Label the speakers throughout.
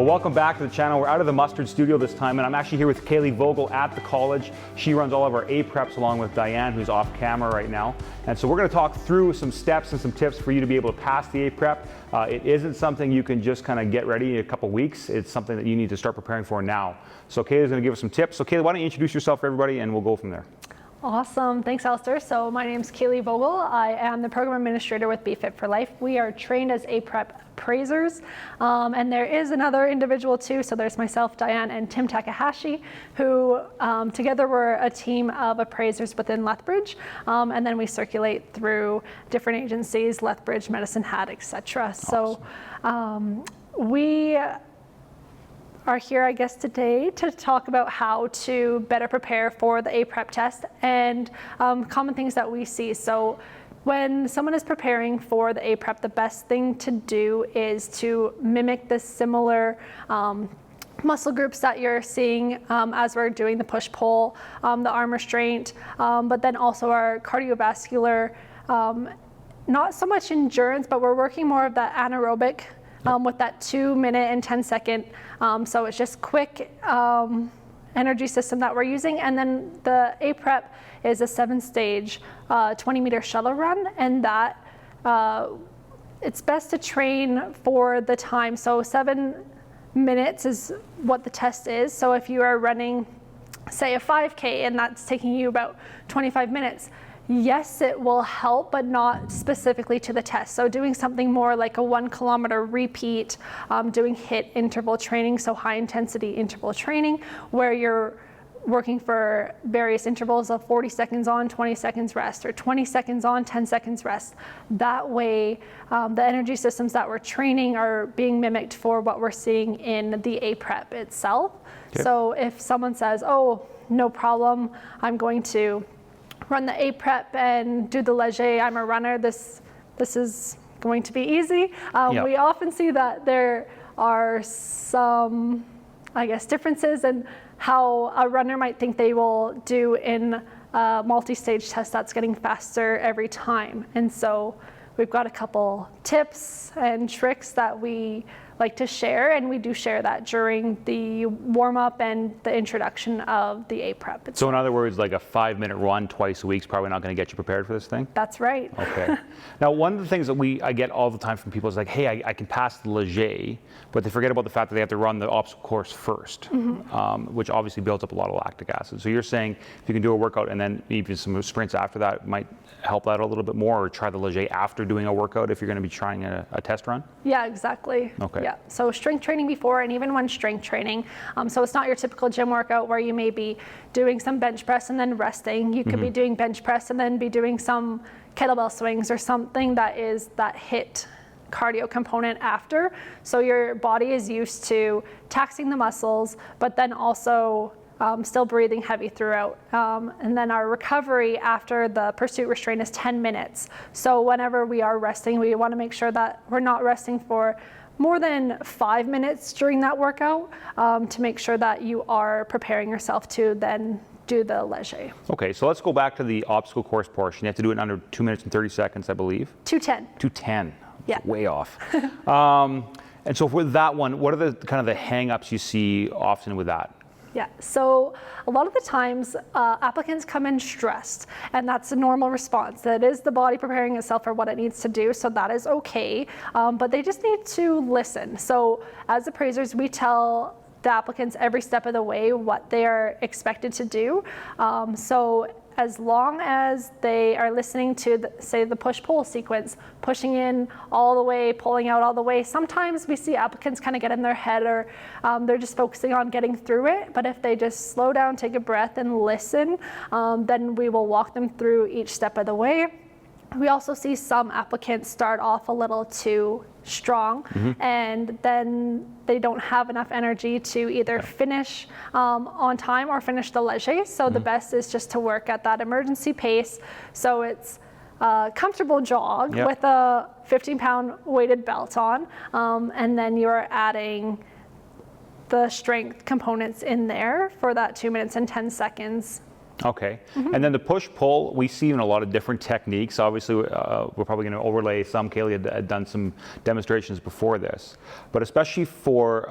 Speaker 1: Well, welcome back to the channel. We're out of the Mustard studio this time, and I'm actually here with Kaylee Vogel at the college. She runs all of our A-Preps along with Diane, who's off camera right now. And so we're going to talk through some steps and some tips for you to be able to pass the A-Prep. It isn't something you can just kind of get ready in a couple weeks. It's something that you need to start preparing for now. So Kaylee's going to give us some tips. So Kaylee, why don't you introduce yourself for everybody, and we'll go from there.
Speaker 2: Awesome, thanks Alistair. So my name's Kaylee Vogel. I am the program administrator with BFit for Life. We are trained as A-Prep appraisers, and there is another individual too. So there's myself, Diane, and Tim Takahashi, who together we're a team of appraisers within Lethbridge, and then we circulate through different agencies, Lethbridge, Medicine Hat, etc. Awesome. So we are here, I guess, today to talk about how to better prepare for the A-Prep test and common things that we see. So when someone is preparing for the A-Prep, the best thing to do is to mimic the similar muscle groups that you're seeing as we're doing the push-pull, the arm restraint, but then also our cardiovascular, not so much endurance, but we're working more of that anaerobic with that 2 minute and 10 second. So it's just quick energy system that we're using. And then the A-Prep is a 7-stage 20-meter shuttle run, and that it's best to train for the time. So 7 minutes is what the test is. So if you are running, say, a 5K and that's taking you about 25 minutes, yes, it will help, but not specifically to the test. So doing something more like a 1 kilometer repeat, doing HIIT interval training, so high intensity interval training, where you're working for various intervals of 40 seconds on, 20 seconds rest, or 20 seconds on, 10 seconds rest. That way, the energy systems that we're training are being mimicked for what we're seeing in the A-Prep itself. Okay. So if someone says, oh, no problem, I'm going to run the A-Prep and do the Leger, I'm a runner, this is going to be easy. We often see that there are some, I guess, differences in how a runner might think they will do in a multi-stage test that's getting faster every time. And so we've got a couple tips and tricks that we like to share, and we do share that during the warm-up and the introduction of the A-Prep.
Speaker 1: So in other words, like a 5-minute run twice a week is probably not going to get you prepared for this thing?
Speaker 2: That's right.
Speaker 1: Okay. Now, one of the things that I get all the time from people is like, hey, I can pass the Leger, but they forget about the fact that they have to run the obstacle course first, which obviously builds up a lot of lactic acid. So you're saying if you can do a workout and then even some sprints after that might help that a little bit more, or try the Leger after doing a workout if you're going to be trying a test run?
Speaker 2: Yeah, exactly.
Speaker 1: Okay.
Speaker 2: Yeah. So strength training before, and even when strength training. So it's not your typical gym workout where you may be doing some bench press and then resting. You could be doing bench press and then be doing some kettlebell swings or something that is that HIIT cardio component after. So your body is used to taxing the muscles, but then also still breathing heavy throughout. And then our recovery after the pursuit restraint is 10 minutes. So whenever we are resting, we want to make sure that we're not resting for more than 5 minutes during that workout, to make sure that you are preparing yourself to then do the Leger.
Speaker 1: Okay, so let's go back to the obstacle course portion. You have to do it in under 2 minutes and 30 seconds, I believe.
Speaker 2: 2:10.
Speaker 1: 2:10.
Speaker 2: Yeah.
Speaker 1: Way off. And so with that one, what are the kind of the hang-ups you see often with that?
Speaker 2: Yeah, so a lot of the times applicants come in stressed, and that's a normal response. That is the body preparing itself for what it needs to do, so that is okay, but they just need to listen. So as appraisers, we tell the applicants every step of the way what they are expected to do. So as long as they are listening to, say, the push-pull sequence, pushing in all the way, pulling out all the way, sometimes we see applicants kind of get in their head, or they're just focusing on getting through it. But if they just slow down, take a breath, and listen, then we will walk them through each step of the way. We also see some applicants start off a little too strong, and then they don't have enough energy to either finish on time or finish the Leger. So the best is just to work at that emergency pace. So it's a comfortable jog with a 15-pound weighted belt on, and then you're adding the strength components in there for that 2 minutes and 10 seconds
Speaker 1: Okay. And then the push-pull, we see in a lot of different techniques. Obviously, we're probably going to overlay some. Kaylee had done some demonstrations before this. But especially for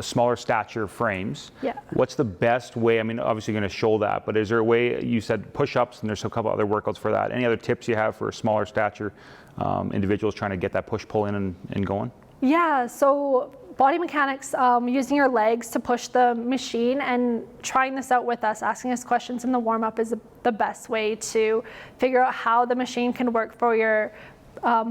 Speaker 1: smaller stature frames,
Speaker 2: Yeah.
Speaker 1: what's the best way? I mean, obviously you're going to show that, but is there a way, you said push-ups, and there's a couple other workouts for that. Any other tips you have for smaller stature individuals trying to get that push-pull in and going?
Speaker 2: Yeah, so body mechanics, using your legs to push the machine and trying this out with us, asking us questions in the warm-up is the best way to figure out how the machine can work for your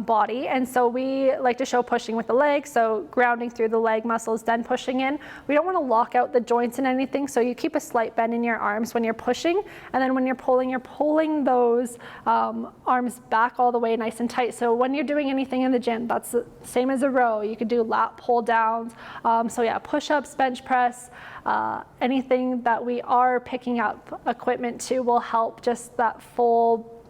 Speaker 2: body. And so we like to show pushing with the legs, so grounding through the leg muscles, then pushing in. We don't want to lock out the joints and anything, so you keep a slight bend in your arms when you're pushing, and then when you're pulling those arms back all the way nice and tight. So when you're doing anything in the gym, that's the same as a row. You could do lat pull downs. So yeah, push-ups, bench press, anything that we are picking up equipment to will help just that full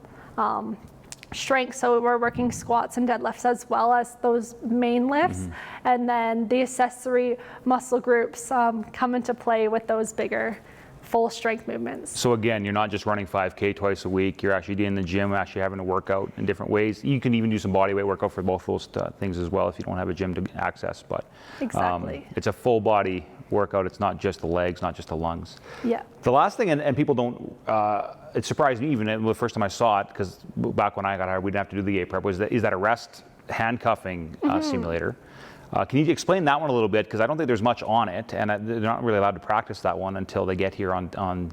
Speaker 2: strength. So we're working squats and deadlifts as well as those main lifts, and then the accessory muscle groups come into play with those bigger full strength movements.
Speaker 1: So again, you're not just running 5K twice a week, you're actually in the gym, actually having to work out in different ways. You can even do some body weight workout for both those things as well if you don't have a gym to access, but
Speaker 2: Exactly.
Speaker 1: it's a full body workout. It's not just the legs, not just the lungs.
Speaker 2: Yeah.
Speaker 1: The last thing, and people don't, it surprised me even the first time I saw it, because back when I got hired, we didn't have to do the A-Prep, is that a rest handcuffing simulator. Can you explain that one a little bit? Because I don't think there's much on it, and they're not really allowed to practice that one until they get here on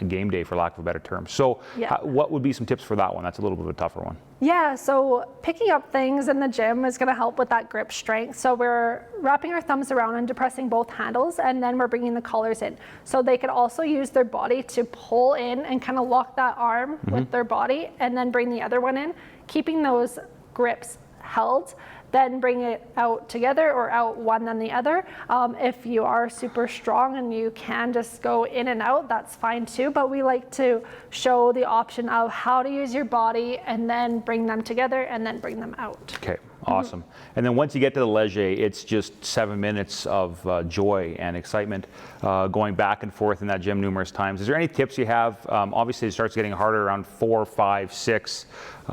Speaker 1: game day, for lack of a better term. So
Speaker 2: Yeah.
Speaker 1: what would be some tips for that one? That's a little bit of a tougher one.
Speaker 2: Yeah, so picking up things in the gym is going to help with that grip strength. So we're wrapping our thumbs around and depressing both handles, and then we're bringing the collars in. So they could also use their body to pull in and kind of lock that arm with their body, and then bring the other one in, keeping those grips held. Then bring it out together or out one then the other. If you are super strong and you can just go in and out, that's fine too. But we like to show the option of how to use your body and then bring them together and then bring them out.
Speaker 1: Okay, awesome. And then once you get to the Leger, it's just 7 minutes of joy and excitement going back and forth in that gym numerous times. Is there any tips you have? Obviously, it starts getting harder around 4, 5, 6.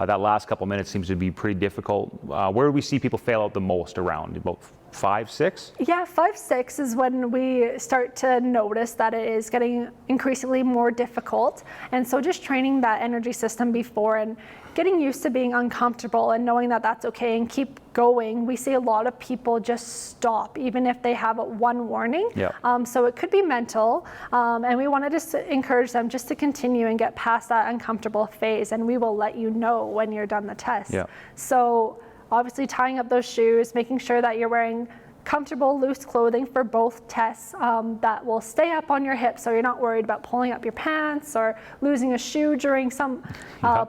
Speaker 1: That last couple minutes seems to be pretty difficult. Where do we see people fail out the most around? About 5, 6?
Speaker 2: Yeah, 5, 6 is when we start to notice that it is getting increasingly more difficult. And so just training that energy system before and getting used to being uncomfortable and knowing that that's okay and keep going. We see a lot of people just stop even if they have one warning.
Speaker 1: Yeah.
Speaker 2: So it could be mental, and we want to just encourage them just to continue and get past that uncomfortable phase, and we will let you know when you're done the test.
Speaker 1: Yeah.
Speaker 2: So obviously tying up those shoes, making sure that you're wearing comfortable, loose clothing for both tests that will stay up on your hips, so you're not worried about pulling up your pants or losing a shoe during some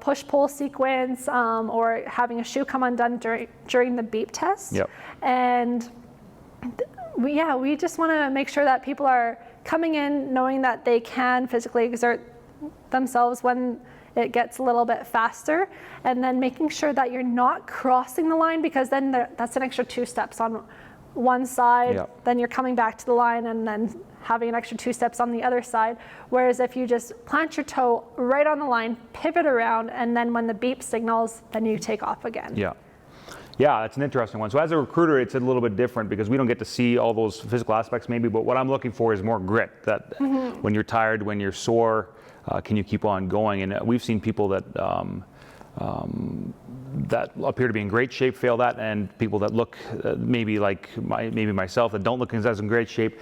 Speaker 2: push-pull sequence, or having a shoe come undone during the beep test.
Speaker 1: Yep.
Speaker 2: And we just want to make sure that people are coming in knowing that they can physically exert themselves when it gets a little bit faster, and then making sure that you're not crossing the line, because then that's an extra 2 steps on one side,
Speaker 1: Yep.
Speaker 2: then you're coming back to the line and then having an extra 2 steps on the other side. Whereas if you just plant your toe right on the line, pivot around, and then when the beep signals, then you take off again.
Speaker 1: Yeah. Yeah, that's an interesting one. So as a recruiter, it's a little bit different because we don't get to see all those physical aspects maybe, but what I'm looking for is more grit, that when you're tired, when you're sore, can you keep on going? And we've seen people that that appear to be in great shape fail that, and people that look maybe like maybe myself that don't look as in great shape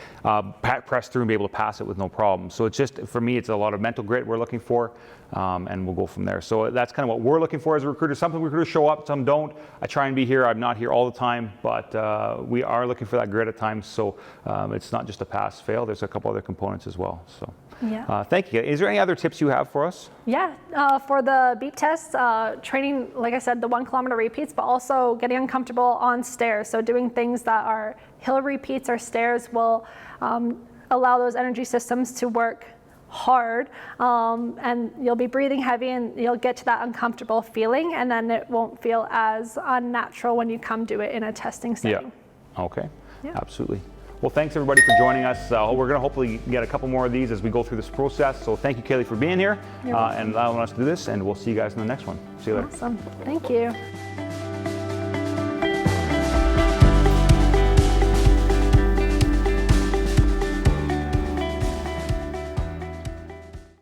Speaker 1: press through and be able to pass it with no problem. So it's just, for me, it's a lot of mental grit we're looking for, and we'll go from there. So that's kind of what we're looking for as a recruiter. Some recruiters show up, some don't. I try and be here. I'm not here all the time, but we are looking for that grit at times. So it's not just a pass fail. There's a couple other components as well. So
Speaker 2: Yeah.
Speaker 1: thank you. Is there any other tips you have for us?
Speaker 2: Yeah, for the beep test, training, like I said, the 1 kilometer repeats, but also getting uncomfortable on stairs. So doing things that are hill repeats or stairs will allow those energy systems to work hard, and you'll be breathing heavy and you'll get to that uncomfortable feeling, and then it won't feel as unnatural when you come do it in a testing setting.
Speaker 1: Yeah. Okay.
Speaker 2: Yeah.
Speaker 1: Absolutely. Well, thanks everybody for joining us. We're going to hopefully get a couple more of these as we go through this process. So thank you, Kaylee, for being here
Speaker 2: You're welcome.
Speaker 1: and allowing us to do this. And we'll see you guys in the next one. See you later.
Speaker 2: Awesome. Thank you.